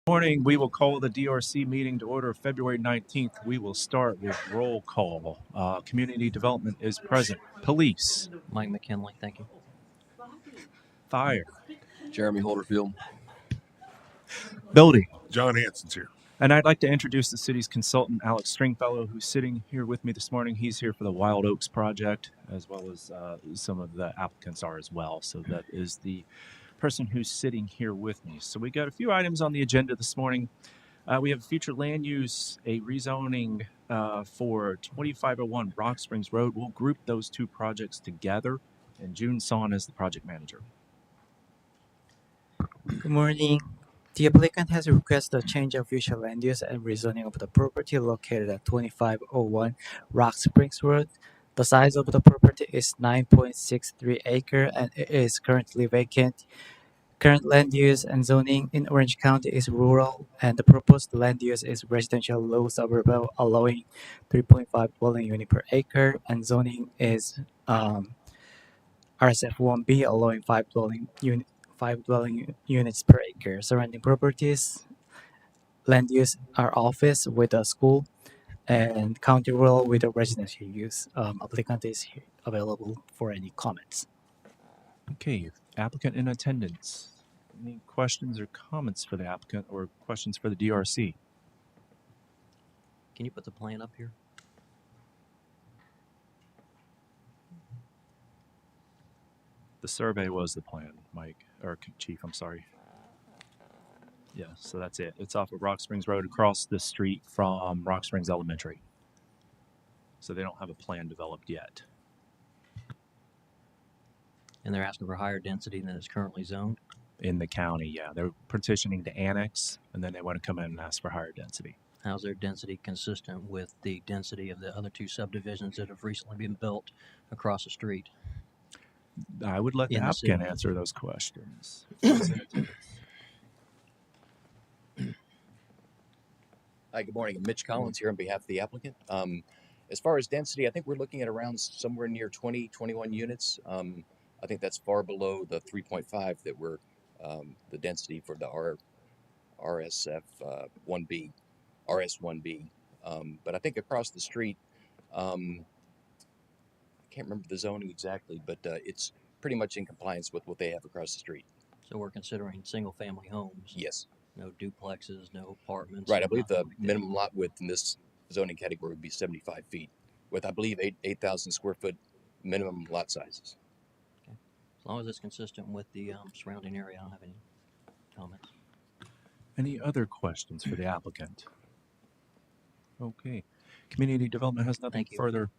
Morning, we will call the DRC meeting to order February 19th. We will start with roll call. Community development is present. Police. Mike McKinley, thank you. Fire. Jeremy Holderfield. Building. John Hanson's here. And I'd like to introduce the city's consultant, Alex Stringfellow, who's sitting here with me this morning. He's here for the Wild Oaks project, as well as some of the applicants are as well. So that is the person who's sitting here with me. So we got a few items on the agenda this morning. We have future land use, a rezoning for 2501 Rock Springs Road. We'll group those two projects together, and June Son is the project manager. Good morning. The applicant has requested a change of future land use and rezoning of the property located at 2501 Rock Springs Road. The size of the property is 9.63 acre and it is currently vacant. Current land use and zoning in Orange County is rural, and the proposed land use is residential low suburban, allowing 3.5 dwelling unit per acre, and zoning is RSF 1B, allowing 5 dwelling units per acre. Surrounding properties, land use are office with a school, and county rural with a residential use. Applicant is available for any comments. Okay, applicant in attendance. Any questions or comments for the applicant or questions for the DRC? Can you put the plan up here? The survey was the plan, Mike, or Chief, I'm sorry. Yeah, so that's it. It's off of Rock Springs Road across the street from Rock Springs Elementary. So they don't have a plan developed yet. And they're asking for higher density than is currently zoned. In the county, yeah. They're petitioning to annex, and then they want to come in and ask for higher density. How's their density consistent with the density of the other two subdivisions that have recently been built across the street? I would let the In the applicant city. answer those questions. Hi, good morning. Mitch Collins here on behalf of the applicant. As far as density, I think we're looking at around somewhere near 20, 21 units. I think that's far below the 3.5 that we're the density for the RSF 1B, RS1B. But I think across the street, I can't remember the zoning exactly, but it's pretty much in compliance with what they have across the street. So we're considering single-family homes. Yes. No duplexes, no apartments. Right. I believe the nothing like that. minimum lot width in this zoning category would be 75 feet, with I believe 8,000 square foot minimum lot sizes. As long as it's consistent with the surrounding area, I don't have any comments. Any other questions for the applicant? Okay. Community development has nothing Thank you. further.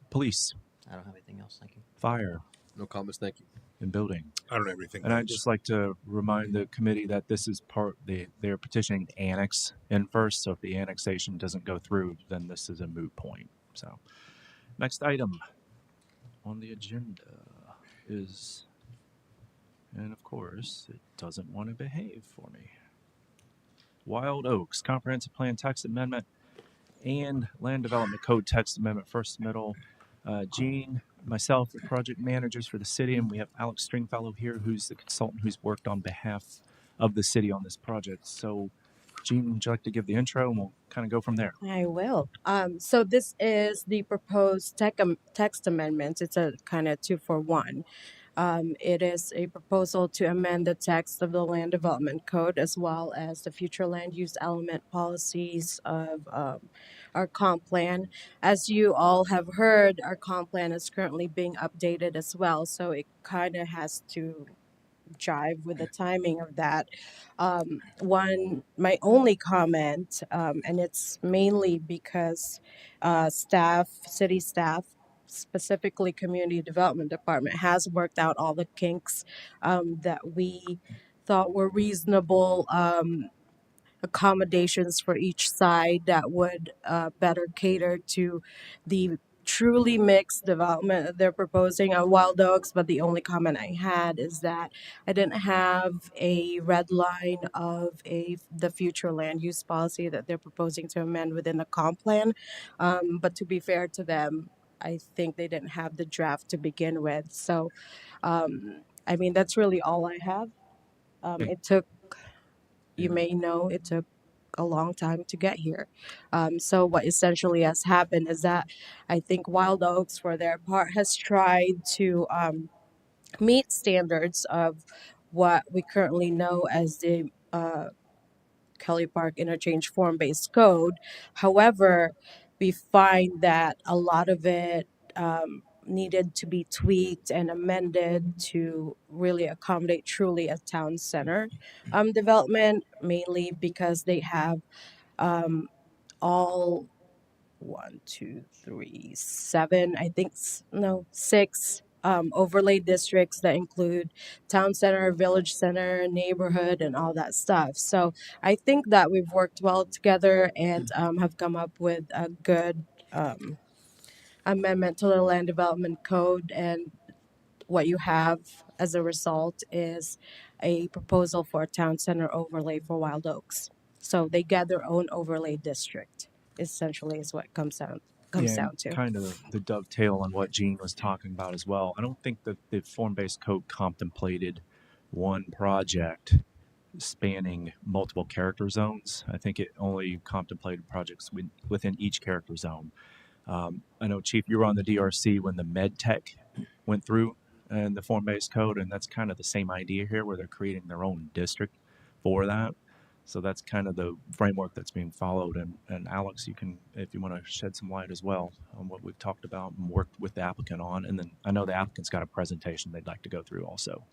Police, I don't have anything else. Thank you. fire, No comments, thank you. and building. I don't have anything. And I'd else. just like to remind the committee that this is they're petitioning to annex in first. So if the annexation doesn't go through, then this is a moot point. So next item on the agenda is, and of course, it doesn't want to behave for me. Wild Oaks Comprehensive Plan Text Amendment and Land Development Code Text Amendment first submittal. Gene, myself, are project managers for the city, and we have Alex Stringfellow here, who's the consultant who's worked on behalf of the city on this project. So, Gene, would you like to give the intro, and we'll kind of go from there? I will. So this is the proposed text amendment. It's a kind of 2-for-1. It is a proposal to amend the text of the Land Development Code as well as the future land use element policies of our comp plan. As you all have heard, our comp plan is currently being updated as well, so it kind of has to jive with the timing of that. My only comment, and it's mainly because city staff, specifically community development department, has worked out all the kinks that we thought were reasonable accommodations for each side that would better cater to the truly mixed development that they're proposing on Wild Oaks. But the only comment I had is that I didn't have a red line of the future land use policy that they're proposing to amend within the comp plan. But to be fair to them, I think they didn't have the draft to begin with. So, I mean, that's really all I have. Okay. It took you Yeah. may know it took a long time to get here. So what essentially has happened is that I think Wild Oaks, for their part, has tried to meet standards of what we currently know as the Kelly Park Interchange form-based code. However, we find that a lot of it needed to be tweaked and amended to really accommodate truly a town center development, mainly because they have all one, two, three, seven, I think, no, six overlay districts that include town center, village center, neighborhood, and all that stuff. So I think that we've worked well together and have come up with a good amendment to the land development code. And what you have as a result is a proposal for a town center overlay for Wild Oaks. So they get their own overlay district, essentially, is what it comes Yeah, and down to. kind of the dovetail on what Gene was talking about as well. I don't think that the form-based code contemplated one project spanning multiple character zones. I think it only contemplated projects within each character zone. I know, Chief, you were on the DRC when the med tech went through and the form-based code, and that's kind of the same idea here, where they're creating their own district for that. So that's kind of the framework that's being followed. And Alex, you can, if you want to shed some light as well on what we've talked about and worked with the applicant on. And then I know the applicant's got a presentation they'd like to go through also.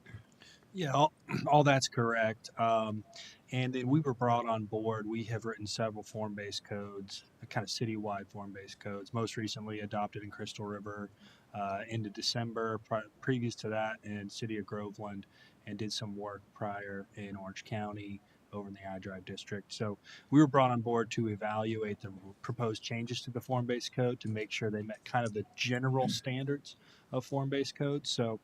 Yeah, all that's correct. And then we were brought on board. We have written several form-based codes, kind of citywide form-based codes. Most recently adopted in Crystal River into December. Previous to that, in City of Groveland, and did some work prior in Orange County over in the iDrive district. So we were brought on board to evaluate the proposed changes to the form-based code to make sure they met kind of the general standards of form-based codes. So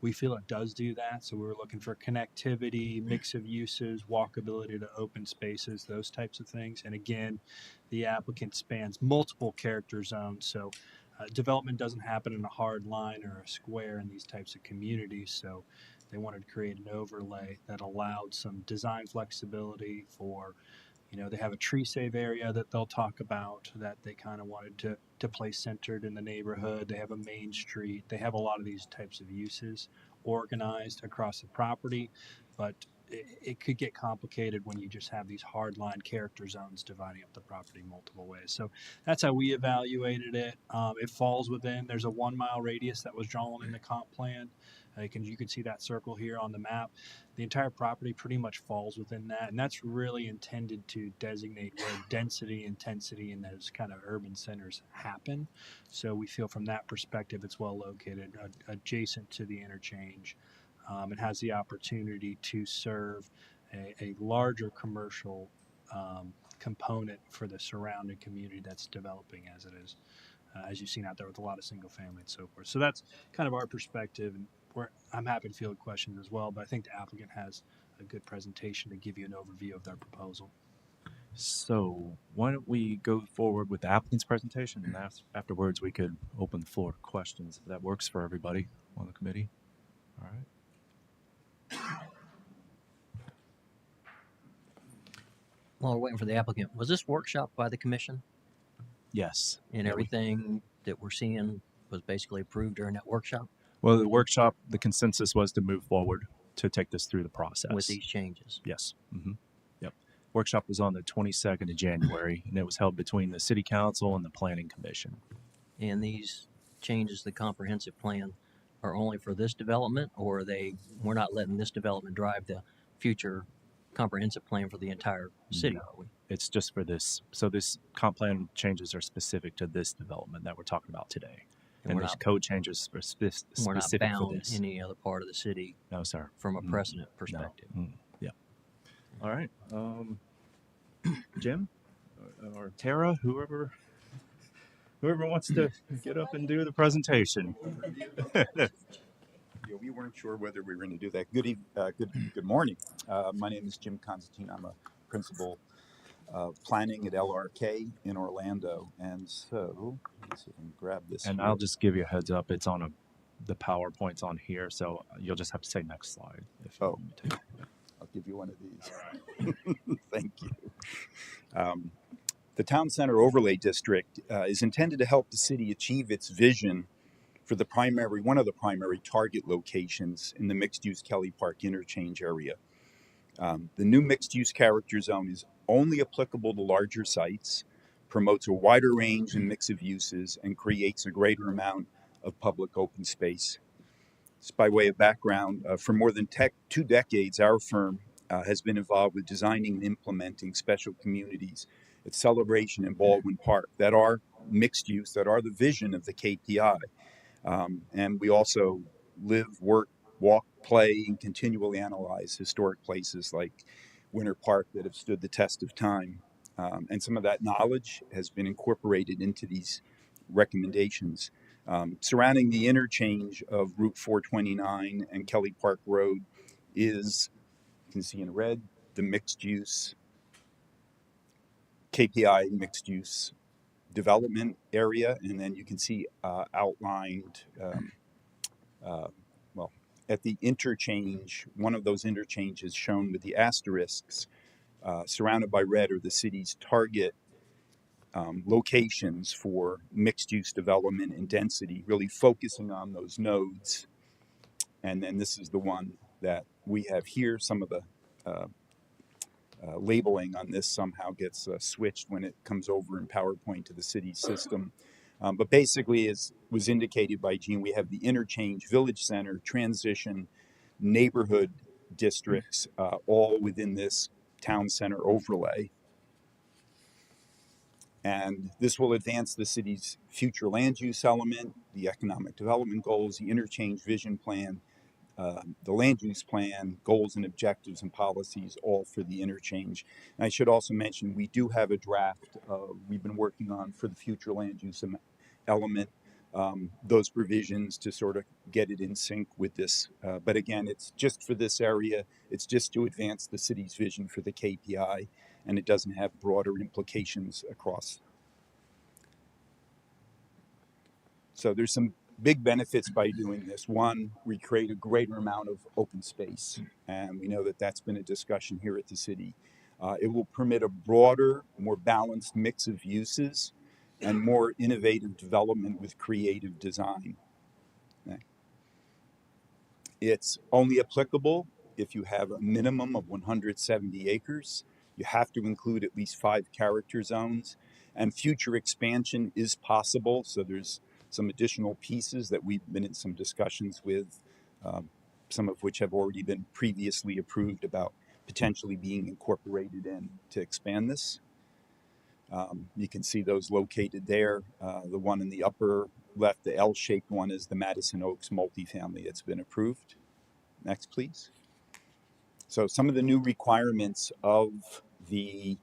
we feel it does do that. So we were looking for connectivity, mix of uses, walkability to open spaces, those types of things. And again, the applicant spans multiple character zones. So development doesn't happen in a hard line or a square in these types of communities. So they wanted to create an overlay that allowed some design flexibility for, they have a tree save area that they'll talk about that they kind of wanted to place centered in the neighborhood. They have a main street. They have a lot of these types of uses organized across the property, but it could get complicated when you just have these hardline character zones dividing up the property multiple ways. So that's how we evaluated it. It falls within, there's a 1 mile radius that was drawn in the comp plan. You can see that circle here on the map. The entire property pretty much falls within that, and that's really intended to designate where density, intensity, and those kind of urban centers happen. So we feel from that perspective it's well located, adjacent to the interchange. It has the opportunity to serve a larger commercial component for the surrounding community that's developing as it is, as you've seen out there with a lot of single family and so forth. So that's kind of our perspective, and I'm happy to field questions as well, but I think the applicant has a good presentation to give you an overview of their proposal. So why don't we go forward with the applicant's presentation, and afterwards we could open the floor to questions if that works for everybody on the committee. All right. While we're waiting for the applicant, was this workshop by the commission Yes. and Yeah, everything that we're seeing was basically approved during that workshop well, the workshop, the consensus was to move forward to take this through the process. with these changes? Yes. Yep. Workshop was on the 22nd of January, and it was held between the City Council and the Planning Commission. And these changes to the comprehensive plan are only for this development, or we're not letting this development drive the future comprehensive plan for the entire city, No. are we? It's just for this. So this comp plan changes are specific to this development that we're talking about today. And we're there's not, code changes for we're not specific for bound this. any other part of the city No, sir. from a precedent perspective. No. Yeah. All right. Jim or Tara, whoever wants to get up and do the presentation. Yeah, we weren't sure whether we were going to do that. Good morning. My name is Jim Constantine. I'm a principal planning at LRK in Orlando. And so, let's see if I can grab this. And here. I'll just give you a heads up. It's on the PowerPoint's on here, so you'll just have to say next slide. If you want me to. give you one of these. Thank you. The Town Center Overlay District is intended to help the city achieve its vision for one of the primary target locations in the mixed-use Kelly Park interchange area. The new mixed-use character zone is only applicable to larger sites, promotes a wider range and mix of uses, and creates a greater amount of public open space. Just by way of background, for more than 2 decades, our firm has been involved with designing and implementing special communities at Celebration and Baldwin Park that are mixed use, that are the vision of the KPI. And we also live, work, walk, play, and continually analyze historic places like Winter Park that have stood the test of time. And some of that knowledge has been incorporated into these recommendations. Surrounding the interchange of Route 429 and Kelly Park Road is, you can see in red, the mixed use, KPI mixed use development area. And then you can see outlined, well, at the interchange, one of those interchanges shown with the asterisks, surrounded by red are the city's target locations for mixed-use development and density, really focusing on those nodes. And then this is the one that we have here. Some of the labeling on this somehow gets switched when it comes over in PowerPoint to the city system. But basically, as was indicated by Gene, we have the interchange, village center, transition, neighborhood districts, all within this town center overlay. And this will advance the city's future land use element, the economic development goals, the interchange vision plan, the land use plan, goals and objectives and policies, all for the interchange. And I should also mention, we do have a draft we've been working on for the future land use element, those provisions to sort of get it in sync with this. But again, it's just for this area. It's just to advance the city's vision for the KPI, and it doesn't have broader implications across. So there's some big benefits by doing this. One, we create a greater amount of open space, and we know that that's been a discussion here at the city. It will permit a broader, more balanced mix of uses and more innovative development with creative design. Okay. It's only applicable if you have a minimum of 170 acres. You have to include at least 5 character zones, and future expansion is possible. So there's some additional pieces that we've been in some discussions with, some of which have already been previously approved about potentially being incorporated in to expand this. You can see those located there. The one in the upper left, the L-shaped one, is the Madison Oaks multifamily. It's been approved. Next, please. So some of the new requirements of the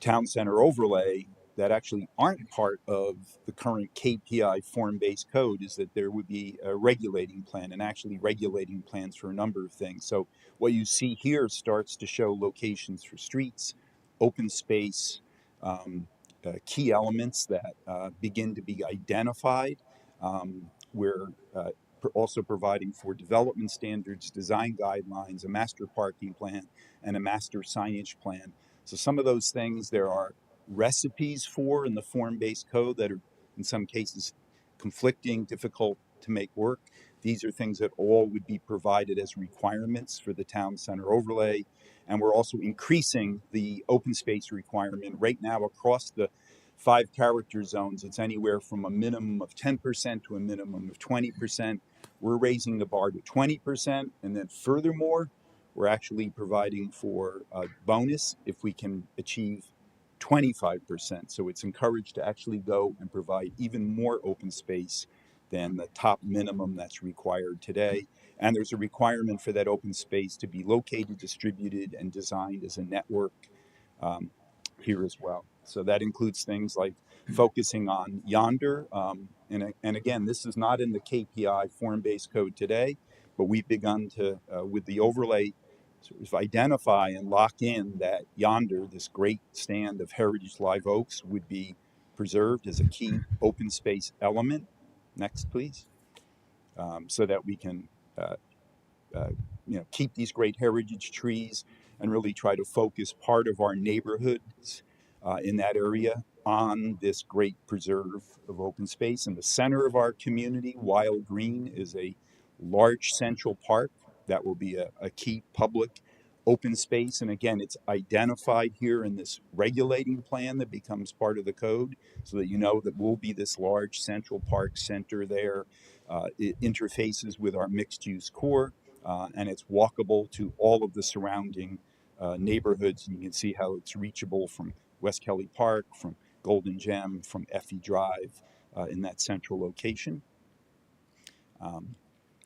town center overlay that actually aren't part of the current KPI form-based code is that there would be a regulating plan, and actually regulating plans for a number of things. So what you see here starts to show locations for streets, open space, key elements that begin to be identified. We're also providing for development standards, design guidelines, a master parking plan, and a master signage plan. So some of those things there are recipes for in the form-based code that are in some cases conflicting, difficult to make work. These are things that all would be provided as requirements for the town center overlay. And we're also increasing the open space requirement right now across the 5 character zones. It's anywhere from a minimum of 10% to a minimum of 20%. We're raising the bar to 20%. And then furthermore, we're actually providing for a bonus if we can achieve 25%. So it's encouraged to actually go and provide even more open space than the top minimum that's required today. And there's a requirement for that open space to be located, distributed, and designed as a network here as well. So that includes things like focusing on yonder. And again, this is not in the KPI form-based code today, but we've begun to, with the overlay, sort of identify and lock in that yonder, this great stand of heritage live oaks, would be preserved as a key open space element. Next, please. So that we can keep these great heritage trees and really try to focus part of our neighborhoods in that area on this great preserve of open space. In the center of our community, Wild Green is a large central park that will be a key public open space. And again, it's identified here in this regulating plan that becomes part of the code, so that you know that will be this large central park center there. It interfaces with our mixed use core, and it's walkable to all of the surrounding neighborhoods. And you can see how it's reachable from West Kelly Park, from Golden Gem, from Effie Drive in that central location.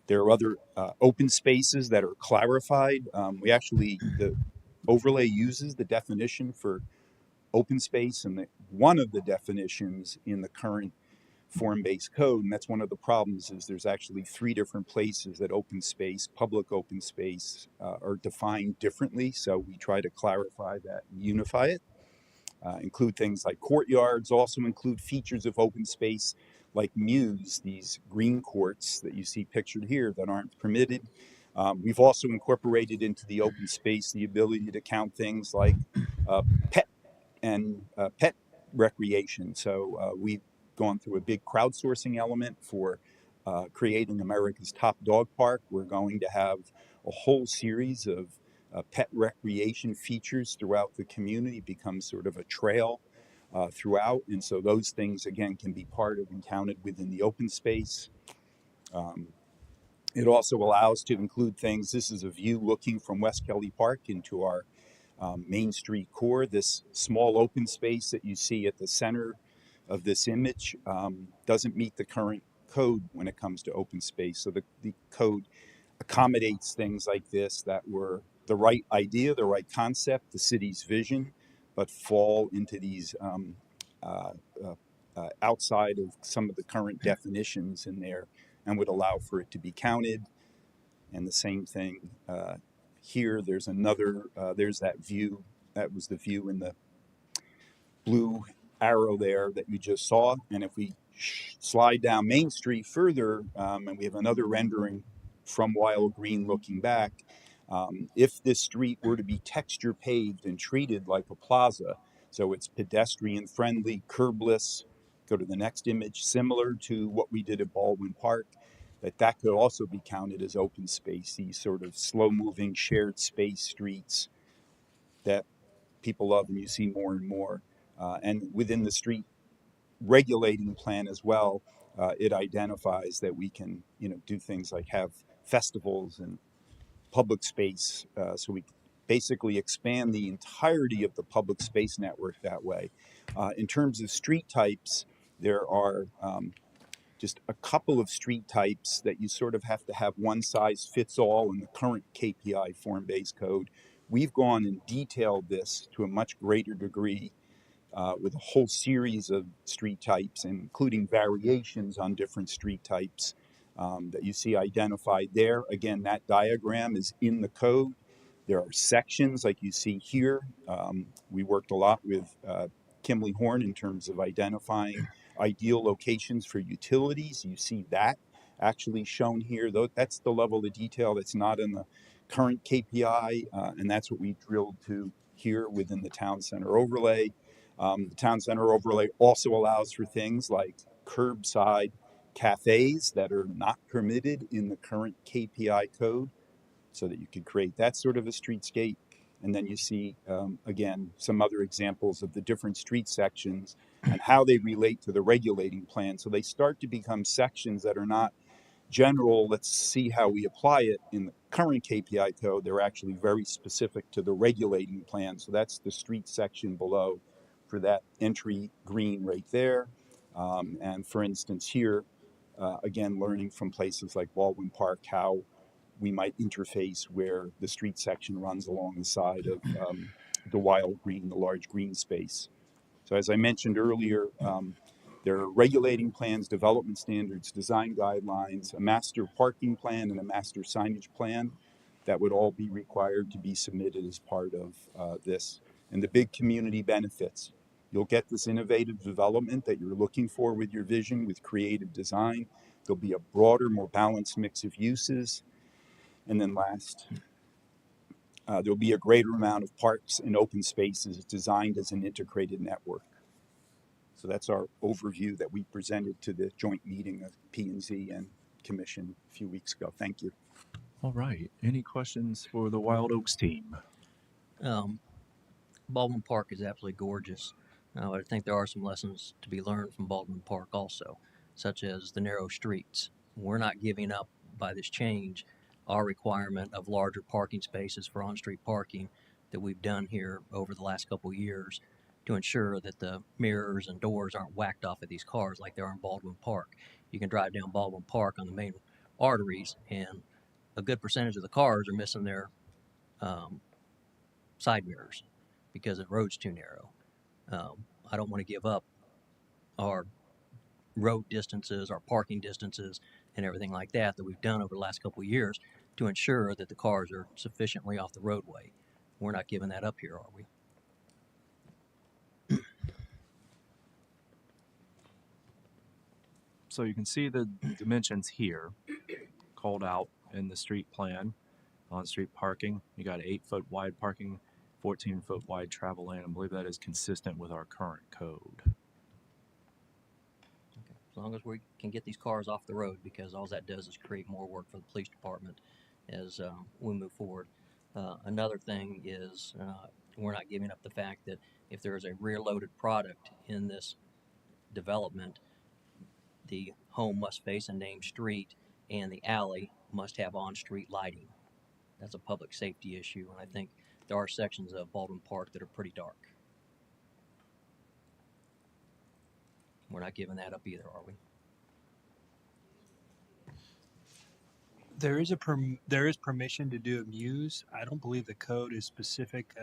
There are other open spaces that are clarified. The overlay uses the definition for open space, and one of the definitions in the current form-based code, and that's one of the problems, is there's actually 3 different places that open space, public open space, are defined differently. So we try to clarify that and unify it. Include things like courtyards, also include features of open space like mews, these green courts that you see pictured here that aren't permitted. We've also incorporated into the open space the ability to count things like pet pet recreation. So we've gone through a big crowdsourcing element for creating America's top dog park. We're going to have a whole series of pet recreation features throughout the community, becomes sort of a trail throughout. And so those things, again, can be part of and counted within the open space. It also allows to include things. This is a view looking from West Kelly Park into our Main Street core. This small open space that you see at the center of this image doesn't meet the current code when it comes to open space. So the code accommodates things like this that were the right idea, the right concept, the city's vision, but fall into these outside of some of the current definitions in there, and would allow for it to be counted. And the same thing here. There's another, there's that view. That was the view in the blue arrow there that you just saw. And if we slide down Main Street further, and we have another rendering from Wild Green looking back, if this street were to be texture paved and treated like a plaza, so it's pedestrian friendly, curbless, go to the next image, similar to what we did at Baldwin Park, that could also be counted as open space, these sort of slow moving shared space streets that people love and you see more and more. And within the street regulating plan as well, it identifies that we can, do things like have festivals and public space. So we basically expand the entirety of the public space network that way. In terms of street types, there are just a couple of street types that you sort of have to have one size fits all in the current KPI form-based code. We've gone and detailed this to a much greater degree with a whole series of street types, including variations on different street types that you see identified there. Again, that diagram is in the code. There are sections like you see here. We worked a lot with Kimley Horn in terms of identifying ideal locations for utilities. You see that actually shown here. That's the level of detail that's not in the current KPI, and that's what we drilled to here within the town center overlay. The town center overlay also allows for things like curbside cafes that are not permitted in the current KPI code, so that you could create that sort of a streetscape. And then you see, again, some other examples of the different street sections and how they relate to the regulating plan. So they start to become sections that are not general, let's see how we apply it in the current KPI code. They're actually very specific to the regulating plan. So that's the street section below for that entry green right there. And for instance, here, again, learning from places like Baldwin Park, how we might interface where the street section runs along the side of the wild green, the large green space. So as I mentioned earlier, there are regulating plans, development standards, design guidelines, a master parking plan, and a master signage plan that would all be required to be submitted as part of this. And the big community benefits. You'll get this innovative development that you're looking for with your vision, with creative design. There'll be a broader, more balanced mix of uses. And then last, there'll be a greater amount of parks and open spaces designed as an integrated network. So that's our overview that we presented to the joint meeting of P&Z and Commission a few weeks ago. Thank you. All right. Any questions for the Wild Oaks team? Baldwin Park is absolutely gorgeous. I think there are some lessons to be learned from Baldwin Park also, such as the narrow streets. We're not giving up by this change our requirement of larger parking spaces for on-street parking that we've done here over the last couple of years to ensure that the mirrors and doors aren't whacked off of these cars like they are in Baldwin Park. You can drive down Baldwin Park on the main arteries, and a good percentage of the cars are missing their side mirrors because the road's too narrow. I don't want to give up our road distances, our parking distances, and everything like that we've done over the last couple of years to ensure that the cars are sufficiently off the roadway. We're not giving that up here, are we? So you can see the dimensions here called out in the street plan. On-street parking, you got 8-foot wide parking, 14-foot wide travel lane. I believe that is consistent with our current code. Okay. As long as we can get these cars off the road, because all that does is create more work for the police department as we move forward. Another thing is we're not giving up the fact that if there is a rear-loaded product in this development, the home must face a named street and the alley must have on-street lighting. That's a public safety issue, and I think there are sections of Baldwin Park that are pretty dark. We're not giving that up either, are we? There is permission to do a muse. I don't believe the code is specific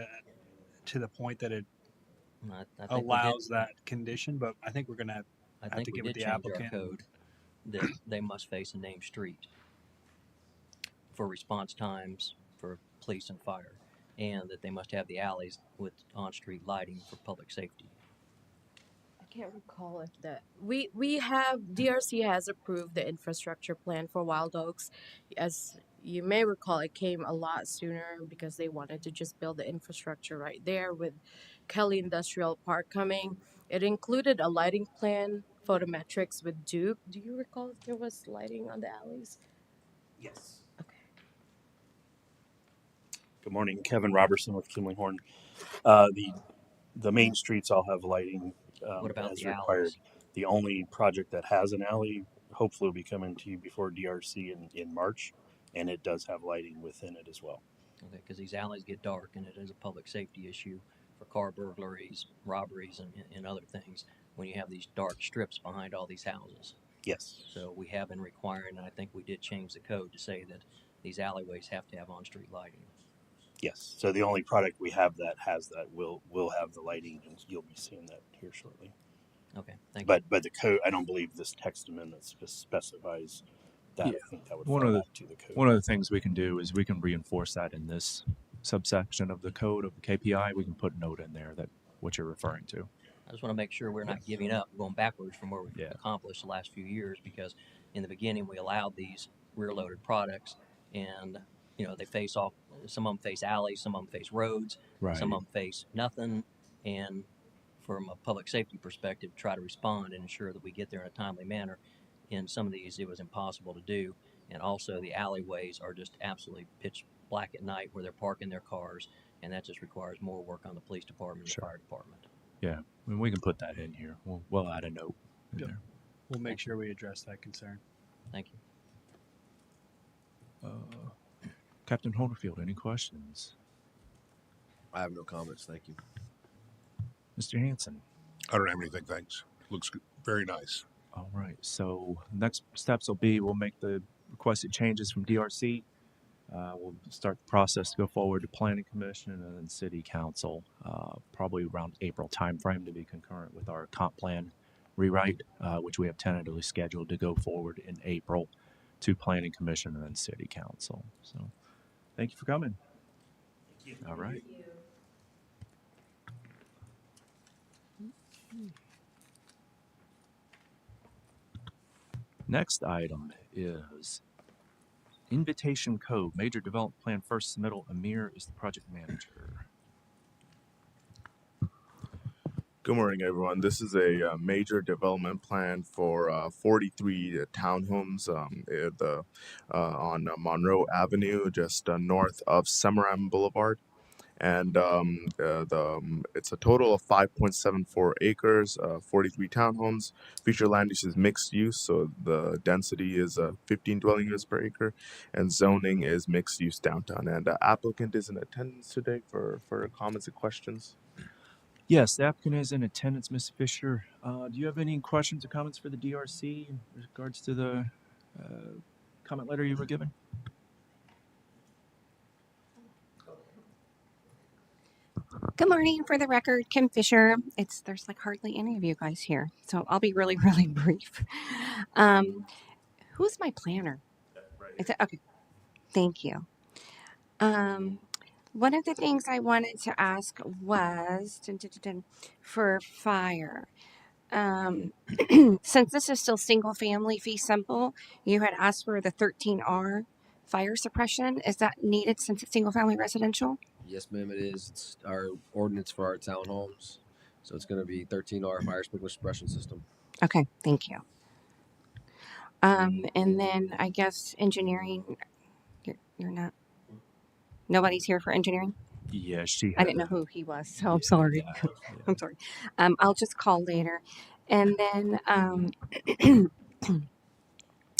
to the point that it I think allows that condition, but I think we're going to have to we give it did the change applicant. our code that they must face a named street for response times for police and fire, and that they must have the alleys with on-street lighting for public safety. I can't recall if that we have DRC has approved the infrastructure plan for Wild Oaks. As you may recall, it came a lot sooner because they wanted to just build the infrastructure right there with Kelly Industrial Park coming. It included a lighting plan, photometrics with Duke. Do you recall if there was lighting on the alleys? Yes. Okay. Good morning, Kevin Robertson with Kimlinghorn. The main streets all have lighting What about as the required. alleys? The only project that has an alley hopefully will be coming to you before DRC in March, and it does have lighting within it as well. Okay, because these alleys get dark, and it is a public safety issue for car burglaries, robberies, and other things when you have these dark strips behind all these houses. Yes. So we have been requiring, and I think we did change the code to say that these alleyways have to have on-street lighting. Yes. So the only product we have that has that will have the lighting, and you'll be seeing that here shortly. Okay, thank you. But the code, I don't believe this text amendment specifies that. Yeah. I think that would One fall of the- back to the code. One of the things we can do is we can reinforce that in this subsection of the code of the KPI. We can put a note in there that what you're referring to. I just want to make sure we're not giving up, going backwards from where we've Yeah. accomplished the last few years, because in the beginning we allowed these rear-loaded products, and they face off. Some of them face alleys, some of them face roads, Right. some of them face nothing, and from a public safety perspective, try to respond and ensure that we get there in a timely manner. In some of these, it was impossible to do, and also the alleyways are just absolutely pitch black at night where they're parking their cars, and that just requires more work on the police department and Sure. the fire department. Yeah. I mean, we can put that in here. We'll add a note in Yep. there. We'll make sure we address that concern. Thank you. Captain Honerfield, any questions? I have no comments. Thank you. Mr. Hanson? I don't have anything, thanks. Looks good. Very nice. All right. So next steps will be we'll make the requested changes from DRC. We'll start the process to go forward to Planning Commission and then City Council, probably around April timeframe to be concurrent with our comp plan rewrite, which we have tentatively scheduled to go forward in April to Planning Commission and then City Council. So thank you for coming. Thank you. All right. Next item is Invitation code, major development plan first submittal. Amir is the project manager. Good morning, everyone. This is a major development plan for 43 townhomes on Monroe Avenue, just north of Summerham Boulevard. And it's a total of 5.74 acres, 43 townhomes. Future land use is mixed use, so the density is 15 dwelling units per acre, and zoning is mixed use downtown. And the applicant is in attendance today for comments and questions. Yes, the applicant is in attendance, Ms. Fisher. Do you have any questions or comments for the DRC in regards to the comment letter you were given? Good morning. For the record, Kim Fisher. There's like hardly any of you guys here, so I'll be really, really brief. Who's my planner? Is it okay? Thank you. One of the things I wanted to ask was for fire. Since this is still single family fee simple, you had asked for the 13R fire suppression. Is that needed since it's single family residential? Yes, ma'am, it is. It's our ordinance for our townhomes. So it's going to be 13R fire sprinkler suppression system. Okay, thank you. And then I guess engineering, you're not, nobody's here for engineering? Yeah, she I didn't know who he was, so I'm sorry. Yeah. I'm sorry. I'll just call later. And then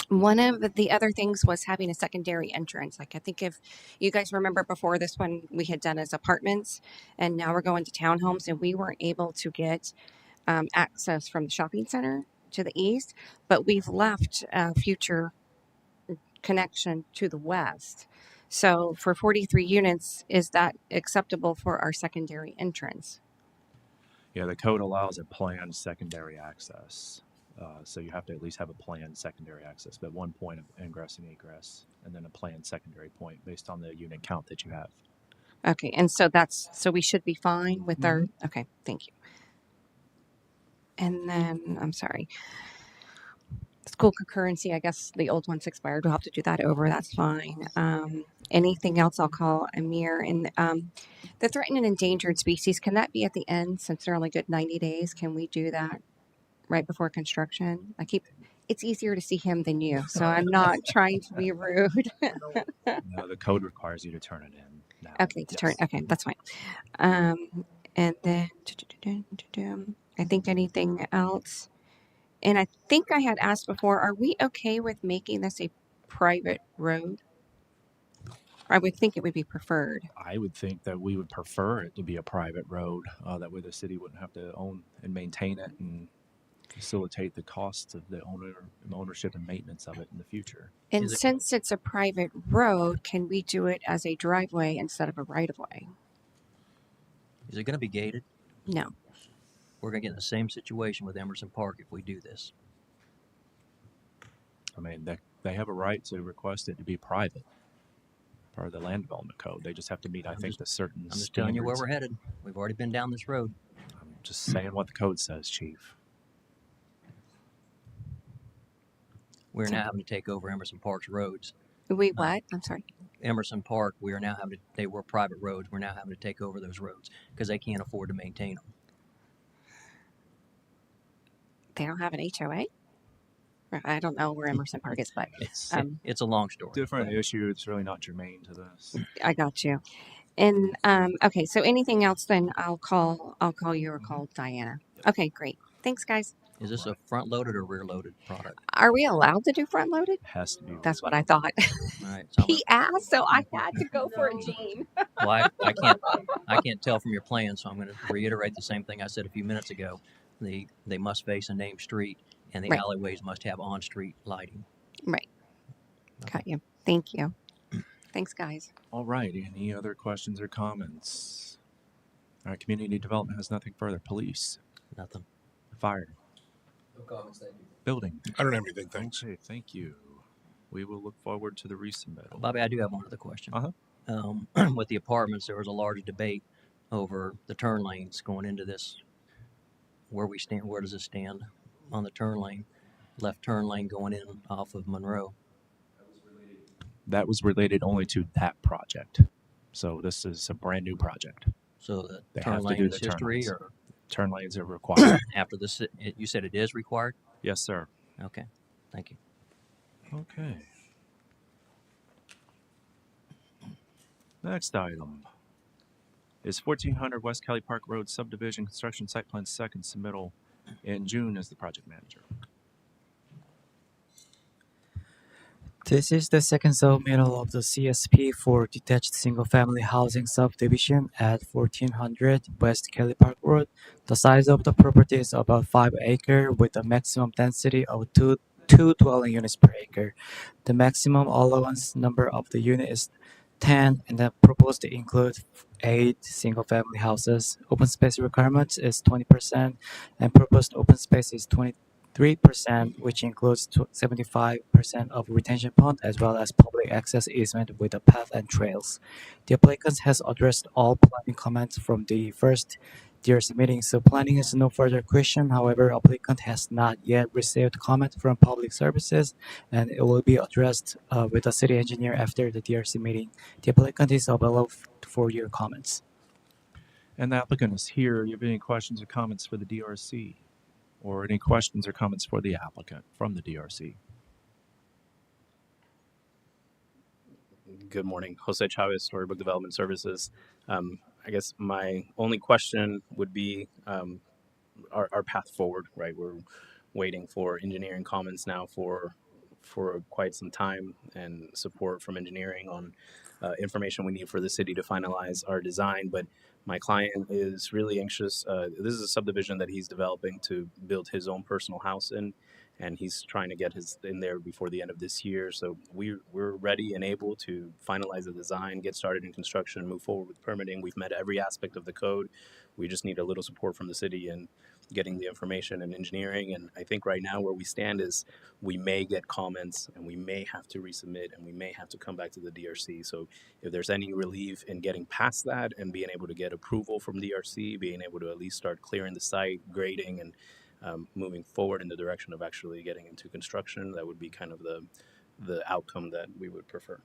one of the other things was having a secondary entrance. Like I think if you guys remember before this one we had done as apartments, and now we're going to townhomes, and we weren't able to get access from the shopping center to the east, but we've left a future connection to the west. So for 43 units, is that acceptable for our secondary entrance? Yeah, the code allows a planned secondary access. So you have to at least have a planned secondary access, but one point of ingress and egress, and then a planned secondary point based on the unit count that you have. Okay, and so we should be fine with our, okay, thank you. And then, I'm sorry, school concurrency, I guess the old one's expired. We'll have to do that over. That's fine. Anything else, I'll call Amir. And the threatened and endangered species, can that be at the end since they're only good 90 days? Can we do that right before construction? It's easier to see him than you, so I'm not trying to be rude. No, the code requires you to turn it in now. Okay, okay, that's fine. And then I think anything else. And I think I had asked before, are we okay with making this a private road? I would think it would be preferred. I would think that we would prefer it to be a private road. That way the city wouldn't have to own and maintain it and facilitate the costs of the ownership and maintenance of it in the future. And since it's a private road, can we do it as a driveway instead of a right-of-way? Is it going to be gated? No. We're going to get in the same situation with Emerson Park if we do this. I mean, they have a right to request it to be private, part of the land development code. They just have to meet, I think, the certain I'm just telling you where we're headed. We've already been down this road. I'm just saying what the code says, Chief. We're now having to take over Emerson Park's roads. We what? I'm sorry. Emerson Park, we are now having to, they were private roads. We're now having to take over those roads because they can't afford to maintain them. They don't have an HOA? I don't know where Emerson Park is, but it's a long story. Different issue. It's really not germane to this. I got you. And okay, so anything else? Then I'll call you or call Diana. Okay, great. Thanks, guys. Is this a front-loaded or rear-loaded product? Are we allowed to do front-loaded? Has to be. That's what I thought. All right. So He asked, so I had to go for it, Gene. well, I can't tell from your plan, so I'm going to reiterate the same thing I said a few minutes ago. They must face a named street, and the alleyways must have on-street lighting. Right. Got you. Thank you. Thanks, guys. All right. Any other questions or comments? All right. Community development has nothing further. Police. Nothing. Fire. No comments, thank you. Building. I don't have anything, thanks. Okay. Thank you. We will look forward to the resubmittal. Bobby, I do have one other question. With the apartments, there was a large debate over the turn lanes going into this. Where we stand, where does it stand on the turn lane? Left turn lane going in off of Monroe. That was related only to that project. So this is a brand new project. So the They turn have to lane do is the turn history, lanes. or Turn lanes are required. after this, you said it is required? Yes, sir. Okay, thank you. Okay. Next item is 1400 West Kelly Park Road subdivision construction site plan second submittal in June as the project manager. This is the second submittal of the CSP for detached single-family housing subdivision at 1400 West Kelly Park Road. The size of the property is about 5 acres with a maximum density of two dwelling units per acre. The maximum allowance number of the unit is 10 and the proposed to include 8 single-family houses. Open space requirements is 20% and proposed open space is 3%, which includes 75% of retention pond as well as public access easement with a path and trails. The applicant has addressed all planning comments from the first DRC meeting, so planning is no further question. However, applicant has not yet received comment from public services, and it will be addressed with the city engineer after the DRC meeting. The applicant is available for your comments. And the applicant is here. Do you have any questions or comments for the DRC? Or any questions or comments for the applicant from the DRC? Good morning, Jose Chavez, Storybook Development Services. I guess my only question would be our path forward. Right, we're waiting for engineering comments now for quite some time, and support from engineering on information we need for the city to finalize our design. But my client is really anxious. This is a subdivision that he's developing to build his own personal house in, and he's trying to get his in there before the end of this year. So we're ready and able to finalize the design, get started in construction, move forward with permitting. We've met every aspect of the code. We just need a little support from the city and getting the information and engineering. And I think right now where we stand is we may get comments and we may have to resubmit and we may have to come back to the DRC. So if there's any relief in getting past that and being able to get approval from DRC, being able to at least start clearing the site, grading, and moving forward in the direction of actually getting into construction, that would be kind of the outcome that we would prefer.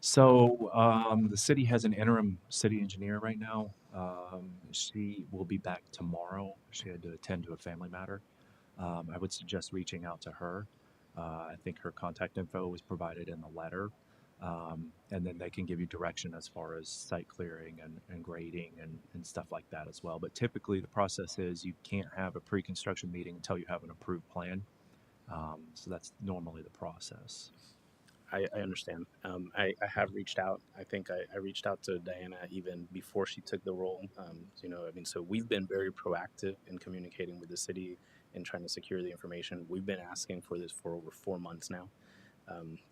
So the city has an interim city engineer right now. She will be back tomorrow. She had to attend to a family matter. I would suggest reaching out to her. I think her contact info was provided in the letter. And then they can give you direction as far as site clearing and grading and stuff like that as well. But typically the process is you can't have a pre-construction meeting until you have an approved plan. So that's normally the process. I understand. I have reached out. I think I reached out to Diana even before she took the role. So we've been very proactive in communicating with the city and trying to secure the information. We've been asking for this for over 4 months now.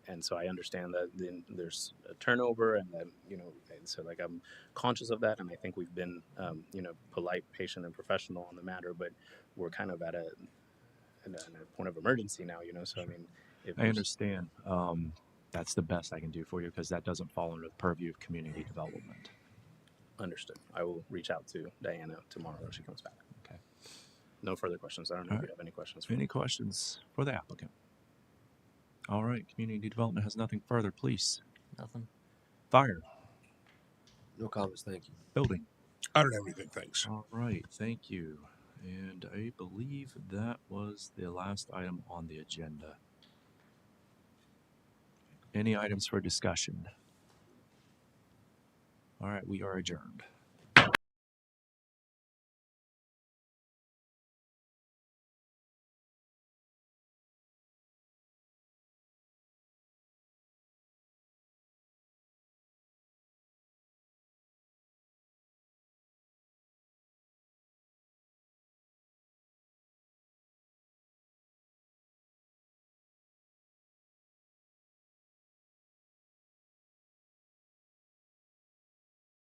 And so I understand that then there's a turnover, and that, and so like I'm conscious of that. And I think we've been, polite, patient, and professional on the matter, but we're kind of at a point of emergency now, So, I mean, I understand. That's the best I can do for you because that doesn't fall under the purview of community development. Understood. I will reach out to Diana tomorrow when she comes back. Okay. No further questions. I don't know All if right. you have any questions. Any questions for the applicant? All right. Community development has nothing further. Please. Nothing. Fire. No comments, thank you. Building. I don't have anything, thanks. All right. Thank you. And I believe that was the last item on the agenda. Any items for discussion? All right. We are adjourned.